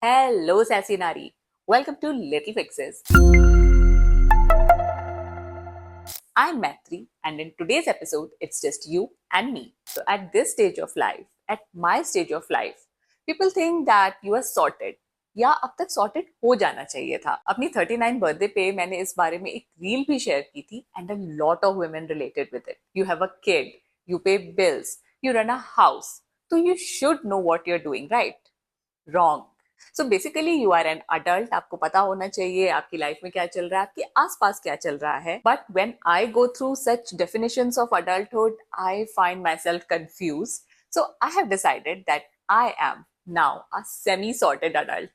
Hello, Sassy Nari. Welcome to Little Fixes. I'm Maitri, and in today's episode, it's just you and me. So, at this stage of life, at my stage of life, people think that you are sorted. या अब तक sorted हो जाना चाहिए था। अपनी 39 birthday पे मैंने इस बारे में एक रील भी शेयर की थी and a lot of women related with it. You have a kid, you pay bills, you run a house, तो you should know what you are doing, right? Wrong. So basically you are an adult, आपको पता होना चाहिए आपकी life में क्या चल रहा है, आपके आसपास क्या चल रहा है। But when I go through such definitions of adulthood, I find my self confuse. So I have decided that I am now a semi sorted adult.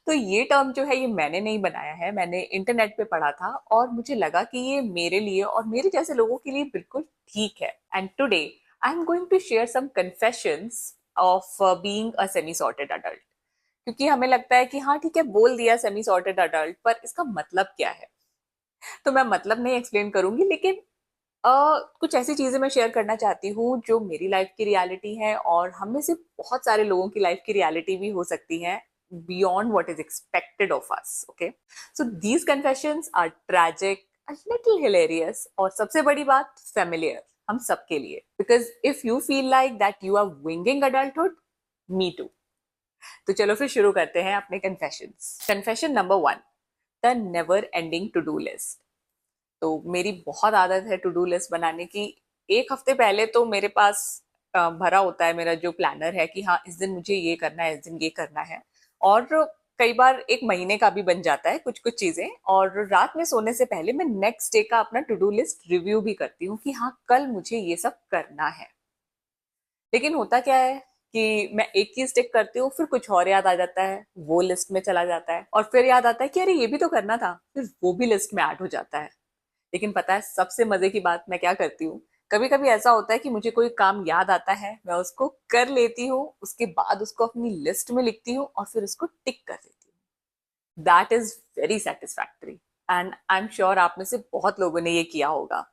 तो ये टर्म जो है ये मैंने नहीं बनाया है, मैंने इंटरनेट पे पढ़ा था और मुझे लगा कि ये मेरे लिए और मेरे जैसे लोगों के लिए बिल्कुल ठीक है। And today I am going to share some confessions of being a semi sorted adult. क्योंकि हमें लगता है कि हाँ ठीक है, बोल दिया सेमी सॉर्टेड अडल्ट, पर इसका मतलब क्या है? तो मैं मतलब नहीं एक्सप्लेन करूंगी, लेकिन कुछ ऐसी चीजें मैं शेयर करना चाहती हूँ जो मेरी लाइफ की रियलिटी है और हम में से बहुत सारे लोगों की लाइफ की रियलिटी भी हो सकती है, beyond what is expected of us. Okay, so these confessions are tragic, a little hilarious और सबसे बड़ी बात, फेमिलियर हम सबके लिए। Because if you feel like that you are winging adulthood, me too. तो चलो फिर शुरू करते हैं अपने confessions. Confession number 1, the never ending to do list. तो मेरी बहुत आदत है टू डू लिस्ट बनाने की। एक हफ्ते पहले तो मेरे पास भरा होता है मेरा जो प्लानर है कि हाँ इस दिन मुझे ये करना है, इस दिन ये करना है। और कई बार एक महीने का भी बन जाता है कुछ कुछ चीजें। और रात में सोने से पहले मैं नेक्स्ट डे का अपना टू डू लिस्ट रिव्यू भी करती हूँ कि हाँ कल मुझे ये सब करना है। लेकिन होता क्या है कि मैं एक चीज टिक करती हूँ, फिर कुछ और याद आ जाता है, वो लिस्ट में चला जाता है, और फिर याद आता है कि अरे ये भी तो करना था, फिर वो भी लिस्ट में ऐड हो जाता है। लेकिन पता है सबसे मजे की बात मैं क्या करती हूँ? कभी कभी ऐसा होता है कि मुझे कोई काम याद आता है, मैं उसको कर लेती हूँ, उसके बाद उसको अपनी लिस्ट में लिखती हूँ और फिर उसको टिक कर देती हूँ। That is very satisfactory and I am sure आप में से बहुत लोगों ने ये किया होगा।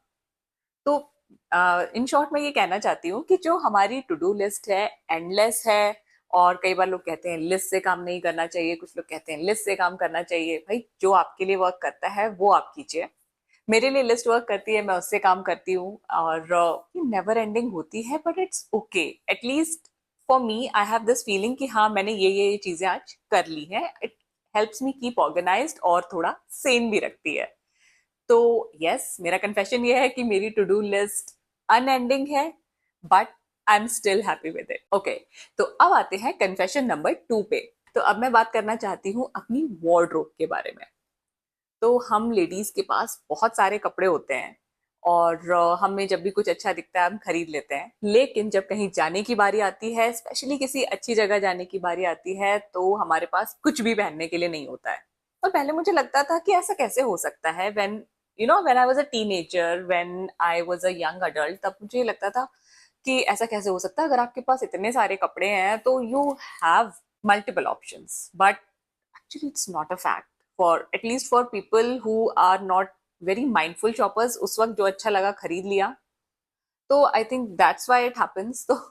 तो इन शॉर्ट मैं ये कहना चाहती हूँ कि जो हमारी टू डू लिस्ट है एंडलेस है। और कई बार लोग कहते हैं लिस्ट से काम नहीं करना चाहिए, कुछ लोग कहते हैं लिस्ट से काम करना चाहिए। भाई जो आपके लिए वर्क करता है वो आप कीजिए। मेरे लिए लिस्ट वर्क करती है, मैं उससे काम करती हूँ। और नेवर एंडिंग होती है but it's okay. At least for me I have this feeling कि हाँ मैंने ये चीजें आज कर ली है। It helps me keep organised और थोड़ा सेन भी रखती है। तो यस, मेरा कन्फेशन ये है कि मेरी टू डू लिस्ट अनएंडिंग है, but I am still happy with it. Okay, तो अब आते हैं कन्फेशन नंबर 2 पे। तो अब मैं बात करना चाहती हूँ अपनी वार्डरोब के बारे में। तो हम लेडीज के पास बहुत सारे कपड़े होते हैं और हमें जब भी कुछ अच्छा दिखता है हम खरीद लेते हैं। लेकिन जब कहीं जाने की बारी आती है, स्पेशली किसी अच्छी जगह जाने की बारी आती है, तो हमारे पास कुछ भी पहनने के लिए नहीं होता है। और पहले मुझे लगता था कि ऐसा कैसे हो सकता है। When I was a teenager, when I was a young adult, तब मुझे लगता था कि ऐसा कैसे हो सकता है, अगर आपके पास इतने सारे कपड़े हैं तो you have multiple options. But actually it's not a fact, for at least for people who are not very mindful shoppers। उस वक्त जो अच्छा लगा खरीद लिया। तो I think that's why it happens. तो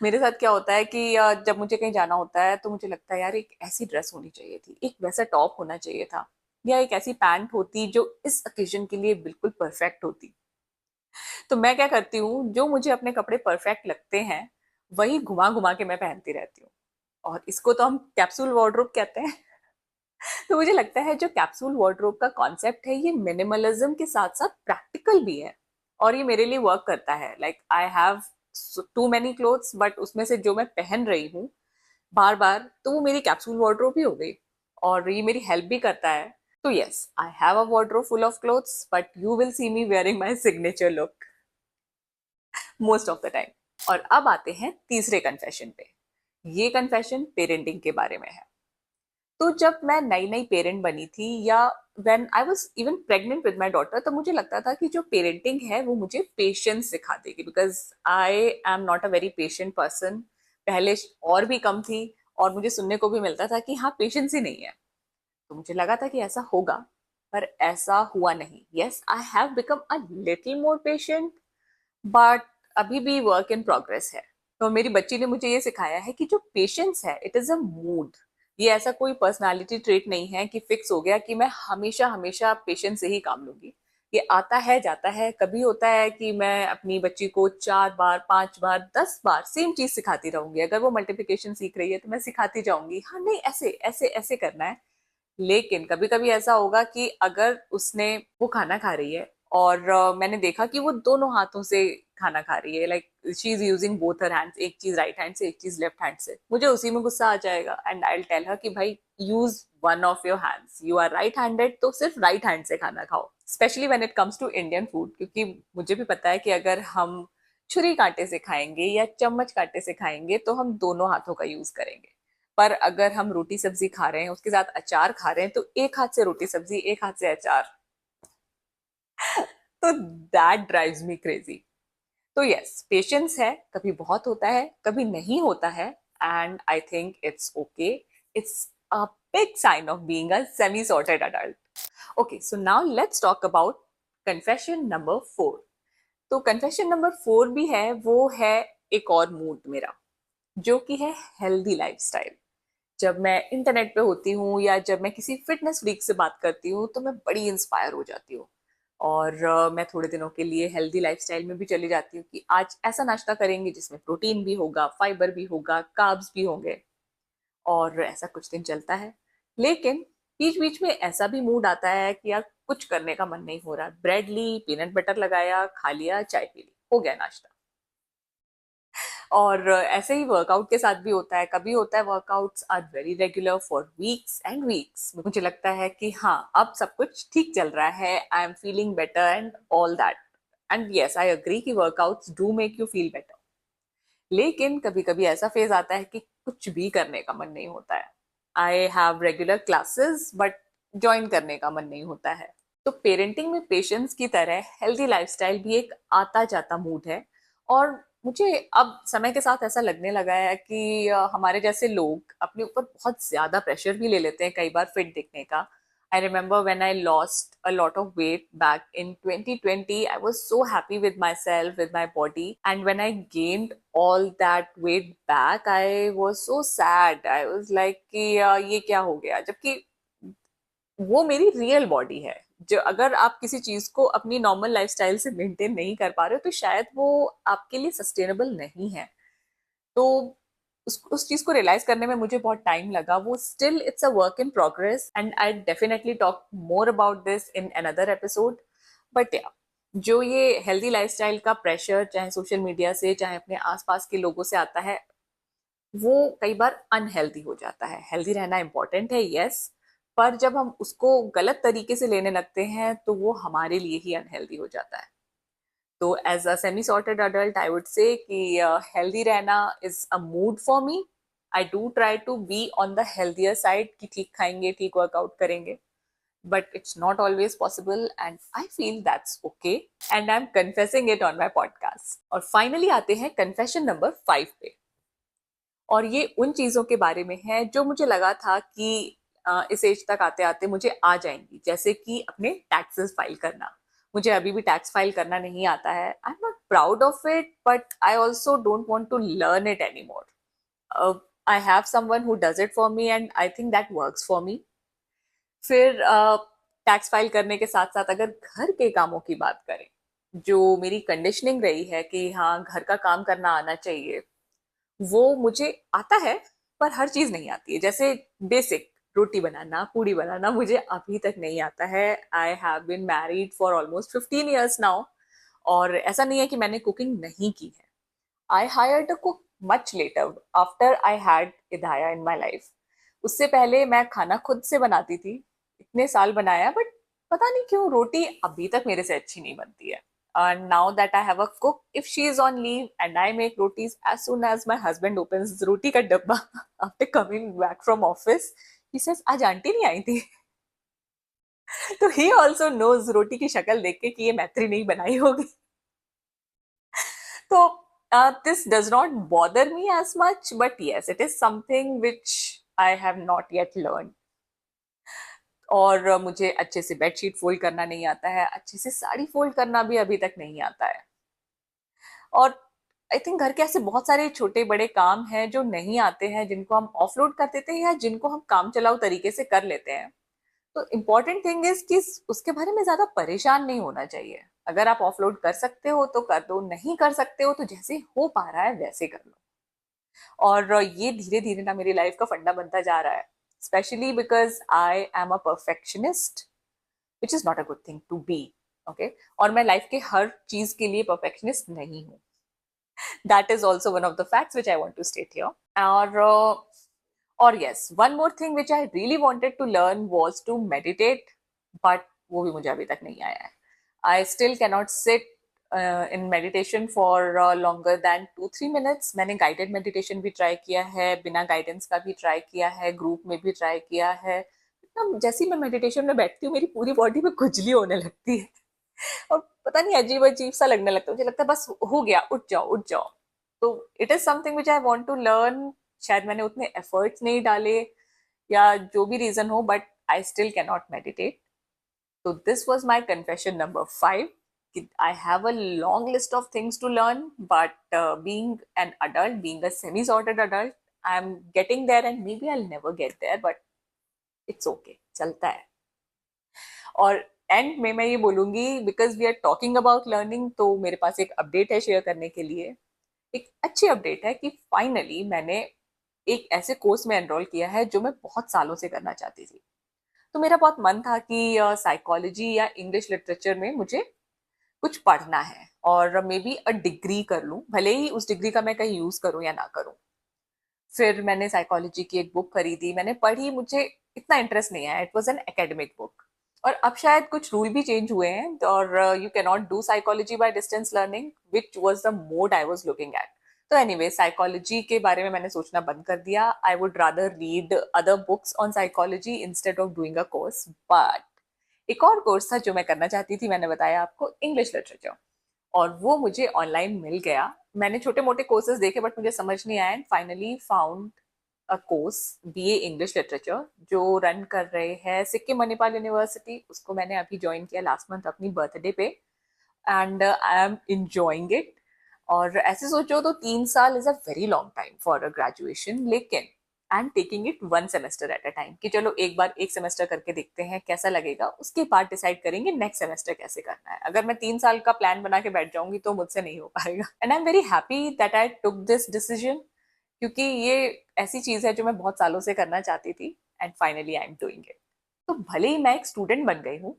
मेरे साथ क्या होता है कि जब मुझे कहीं जाना होता है तो मुझे लगता है यार एक ऐसी ड्रेस होनी चाहिए थी, एक वैसा टॉप होना चाहिए था, या एक ऐसी पैंट होती जो इस ओकेजन के लिए बिल्कुल परफेक्ट होती। तो मैं क्या करती हूँ, जो मुझे अपने कपड़े परफेक्ट लगते हैं वही घुमा घुमा के मैं पहनती रहती हूँ। और इसको तो हम कैप्सूल वार्डरोब कहते हैं। तो मुझे लगता है जो कैप्सूल वार्डरोब का कॉन्सेप्ट है ये मिनिमलिज्म के साथ साथ प्रैक्टिकल भी है। और ये मेरे लिए वर्क करता है। Like I have too many clothes, but उसमें से जो मैं पहन रही हूँ बार बार, तो वो मेरी कैप्सूल वार्डरोब ही हो गई। और ये मेरी हेल्प भी करता है। तो yes, I have a wardrobe full of clothes, but you will see me wearing my signature look most of the time. और अब आते हैं तीसरे कन्फेशन पे। ये कन्फेशन पेरेंटिंग के बारे में है। तो जब मैं नई नई पेरेंट बनी थी, या when I was even pregnant with my daughter, तो मुझे लगता था कि जो पेरेंटिंग है वो मुझे पेशेंस सिखा देगी, because I am not a very patient person. पहले और भी कम थी और मुझे सुनने को भी मिलता था कि हाँ पेशेंस ही नहीं है। तो मुझे लगा था कि ऐसा होगा, पर ऐसा हुआ नहीं। Yes, I have become a little more patient, but अभी भी वर्क इन प्रोग्रेस है। तो मेरी बच्ची ने मुझे ये सिखाया है कि जो पेशेंस है इट इज अ मूड, ये ऐसा कोई पर्सनालिटी ट्रेट नहीं है कि फिक्स हो गया कि मैं हमेशा हमेशा पेशेंस से ही काम लूंगी। ये आता है जाता है। कभी होता है कि मैं अपनी बच्ची को 4 बार 5 बार 10 बार सेम चीज सिखाती रहूंगी। अगर वो मल्टीप्लिकेशन सीख रही है तो मैं सिखाती जाऊंगी, हाँ नहीं ऐसे ऐसे ऐसे करना है। लेकिन कभी कभी ऐसा होगा कि अगर उसने वो खाना खा रही है और मैंने देखा कि वो दोनों हाथों से खाना खा रही है, like she is using both her hands, एक चीज राइट हैंड से एक चीज लेफ्ट हैंड से, मुझे उसी में गुस्सा आ जाएगा and I will tell her कि भाई use one of your hands, you are right handed तो सिर्फ राइट हैंड से खाना खाओ। Specially when it comes to Indian food, क्योंकि मुझे भी पता है कि अगर हम छुरी कांटे से खाएंगे या चम्मच कांटे से खाएंगे तो हम दोनों हाथों का यूज करेंगे। पर अगर हम रोटी सब्जी खा रहे हैं, उसके साथ अचार खा रहे हैं, तो एक हाथ से रोटी सब्जी एक हाथ से अचार, तो दैट ड्राइव्स मी क्रेजी। तो यस, पेशेंस है, कभी बहुत होता है कभी नहीं होता है, and I think it's okay. It's a big sign of being a semi sorted adult. Okay, so now let's talk about confession number 4। तो कन्फेशन नंबर 4 भी है, वो है एक और मूड मेरा, जो कि है हेल्दी लाइफस्टाइल। जब मैं इंटरनेट पे होती हूँ या जब मैं किसी फिटनेस फ्रीक से बात करती हूँ तो मैं बड़ी इंस्पायर हो जाती हूँ। और मैं थोड़े दिनों के लिए हेल्दी लाइफस्टाइल में भी चली जाती हूँ कि आज ऐसा नाश्ता करेंगे जिसमें प्रोटीन भी होगा, फाइबर भी होगा, कार्ब्स भी होंगे। और ऐसा कुछ दिन चलता है। लेकिन बीच बीच में ऐसा भी मूड आता है कि यार कुछ करने का मन नहीं हो रहा, ब्रेड ली, पीनट बटर लगाया, खा लिया, चाय पी ली, हो गया नाश्ता। और ऐसे ही वर्कआउट के साथ भी होता है। कभी होता है workouts are very regular for weeks and weeks, मुझे लगता है कि हाँ अब सब कुछ ठीक चल रहा है, I am feeling better and all that. And yes, I agree कि workouts do make you feel better. लेकिन कभी कभी ऐसा फेज आता है कि कुछ भी करने का मन नहीं होता है। I have regular classes but join करने का मन नहीं होता है। तो पेरेंटिंग में पेशेंस की तरह हेल्दी लाइफस्टाइल भी एक आता जाता मूड है। और मुझे अब समय के साथ ऐसा लगने लगा है कि हमारे जैसे लोग अपने ऊपर बहुत ज्यादा प्रेशर भी ले लेते हैं कई बार फिट दिखने का। I remember when I lost a lot of weight back in 2020, I was so happy with myself, with my body. And when I gained all that weight back, I was so sad. I was like कि ये क्या हो गया, जबकि वो मेरी real body है। जो अगर आप किसी चीज को अपनी नॉर्मल लाइफस्टाइल से मेंटेन नहीं कर पा रहे हो तो शायद वो आपके लिए सस्टेनेबल नहीं है। तो उस चीज को रियलाइज करने में मुझे बहुत टाइम लगा। वो still it's a work in progress and I definitely talk more about this in another episode. But या, जो ये हेल्दी लाइफस्टाइल का प्रेशर चाहे सोशल मीडिया से चाहे अपने आसपास के लोगों से आता है, वो कई बार अनहेल्दी हो जाता है। हेल्दी रहना इंपॉर्टेंट है, यस, पर जब हम उसको गलत तरीके से लेने लगते हैं तो वो हमारे लिए ही अनहेल्दी हो जाता है। तो as a semi sorted adult I would say कि हेल्दी रहना is a mood for me. I do try to be on the healthier side कि ठीक खाएंगे, ठीक वर्कआउट करेंगे, but it's not always possible and I feel that's okay and I am confessing it on my podcast. और finally आते हैं confession number 5 पे। और ये उन चीजों के बारे में है जो मुझे लगा था कि इस एज तक आते आते मुझे आ जाएंगी, जैसे कि अपने टैक्सेस फाइल करना। मुझे अभी भी टैक्स फाइल करना नहीं आता है। I am not proud of it but I also don't want to learn it any more. I have someone who does it for me and I think that works for me. फिर tax file करने के साथ साथ अगर घर के कामों की बात करें, जो मेरी कंडीशनिंग रही है कि हाँ घर का काम करना आना चाहिए, वो मुझे आता है, पर हर चीज नहीं आती है। जैसे बेसिक रोटी बनाना, पूड़ी बनाना मुझे अभी तक नहीं आता है। I have been married for almost 15 years now, और ऐसा नहीं है कि मैंने कुकिंग नहीं की है। I hired a cook much later after I had इदाया इन माई लाइफ। उससे पहले मैं खाना खुद से बनाती थी, इतने साल बनाया, बट पता नहीं क्यों रोटी अभी तक मेरे से अच्छी नहीं बनती है। And now that I have a cook, if she is on leave and I make rotis, as soon as my husband opens roti ka dabba after coming back from office, he says, आज aunty नहीं आई थी। तो he also knows रोटी की शक्ल देख के कि ये मैत्री नहीं बनाई होगी। तो this does not bother me as much, but yes, it is something which I have not yet learned. और मुझे अच्छे से बेडशीट फोल्ड करना नहीं आता है, अच्छे से साड़ी फोल्ड करना भी अभी तक नहीं आता है। और आई थिंक घर के ऐसे बहुत सारे छोटे बड़े काम हैं जो नहीं आते हैं, जिनको हम ऑफलोड कर देते हैं या जिनको हम काम चलाऊ तरीके से कर लेते हैं। तो इम्पोर्टेंट थिंग इज कि उसके बारे में ज्यादा परेशान नहीं होना चाहिए। अगर आप ऑफलोड कर सकते हो तो कर दो, नहीं कर सकते हो तो जैसे हो पा रहा है वैसे कर लो। और ये धीरे धीरे ना मेरी लाइफ का फंडा बनता जा रहा है, specially because I am a perfectionist, which is not a good thing to be. Okay, और मैं लाइफ के हर चीज के लिए परफेक्शनिस्ट नहीं हूँ। That is also one of the facts which I want to state here. और yes, one more thing which I really wanted to learn was to meditate, but वो भी मुझे अभी तक नहीं आया है। I still cannot sit in meditation for longer than 2-3 minutes। मैंने गाइडेड मेडिटेशन भी ट्राई किया है, बिना गाइडेंस का भी ट्राई किया है, ग्रुप में भी ट्राई किया है। जैसे ही मैं मेडिटेशन में बैठती हूँ मेरी पूरी बॉडी में खुजली होने लगती है और पता नहीं अजीब अजीब सा लगने लगता है, मुझे लगता है बस हो गया, उठ जाओ उठ जाओ। तो it is something which I want to learn. शायद मैंने उतने एफर्ट्स नहीं डाले या जो भी रीजन हो, but I still cannot meditate. So this was my confession number 5. I have a long list of things to learn, but being an adult, being a semi-sorted adult, I'm getting there and maybe I'll never get there, but it's okay. चलता है। और and में मैं ये बोलूंगी, because we are talking about learning, तो मेरे पास एक अपडेट है शेयर करने के लिए। एक अच्छी अपडेट है कि फाइनली मैंने एक ऐसे कोर्स में एनरोल किया है जो मैं बहुत सालों से करना चाहती थी। तो मेरा बहुत मन था कि साइकोलॉजी या इंग्लिश लिटरेचर में मुझे कुछ पढ़ना है और मे बी अ डिग्री कर लूं, भले ही उस डिग्री का मैं कहीं यूज करूं या ना करूं। फिर मैंने साइकोलॉजी की एक बुक खरीदी, मैंने पढ़ी, मुझे इतना इंटरेस्ट नहीं आया। It was an academic book. और अब शायद कुछ रूल भी चेंज हुए हैं और you can not do psychology by distance learning, which was the mode I was looking at. तो एनीवे, साइकोलॉजी के बारे में मैंने सोचना बंद कर दिया। I would rather read other books on psychology instead of doing a course. But एक और कोर्स था जो मैं करना चाहती थी, मैंने बताया आपको, इंग्लिश लिटरेचर, और वो मुझे ऑनलाइन मिल गया। मैंने छोटे मोटे कोर्सेज देखे बट मुझे समझ नहीं आया, and finally found a course, BA English literature, जो रन कर रहे हैं सिक्किम मणिपाल यूनिवर्सिटी। उसको मैंने अभी ज्वाइन किया लास्ट मंथ अपनी बर्थडे पे, and I am enjoying it. और ऐसे सोचो तो 3 साल is a very long time for a graduation, लेकिन I am taking it 1 semester at a time, कि चलो एक बार एक सेमेस्टर करके देखते हैं कैसा लगेगा, उसके बाद डिसाइड करेंगे नेक्स्ट सेमेस्टर कैसे करना है। अगर मैं 3 साल का प्लान बना के बैठ जाऊंगी तो मुझसे नहीं हो पाएगा। And I am very happy that I took this decision, क्योंकि ये ऐसी चीज है जो मैं बहुत सालों से करना चाहती थी, and finally I am doing it. तो भले ही मैं एक स्टूडेंट बन गई हूँ,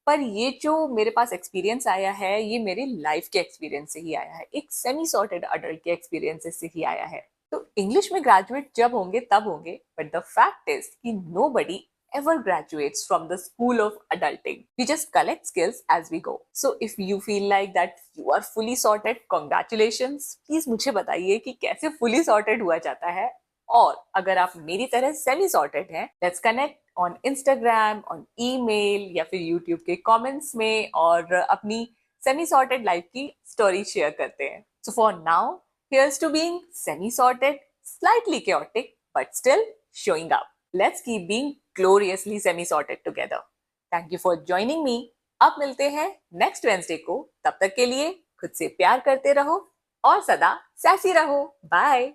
पर ये जो मेरे पास एक्सपीरियंस आया है ये मेरे लाइफ के एक्सपीरियंस से ही आया है, एक सेमी सॉर्टेड अडल्ट के एक्सपीरियंसेस से ही आया है। तो इंग्लिश में ग्रेजुएट जब होंगे तब होंगे, बट द फैक्ट इज कि nobody ever graduates from the school of adulting. We just collect skills as we go. So if you feel like that you are fully sorted, congratulations. Please मुझे बताइए कि कैसे fully sorted हुआ जाता है। और अगर आप मेरी तरह सेमी सॉर्टेड हैं, let's connect on Instagram, on email, या फिर यूट्यूब के कमेंट्स में, और अपनी सेमी सॉर्टेड लाइफ की स्टोरी शेयर करते हैं। So for now, here's to being semi sorted, slightly chaotic, but still showing up. Let's keep being gloriously semi sorted together. Thank you for joining me. अब मिलते हैं next Wednesday को। तब तक के लिए खुद से प्यार करते रहो और सदा सैसी रहो। बाय।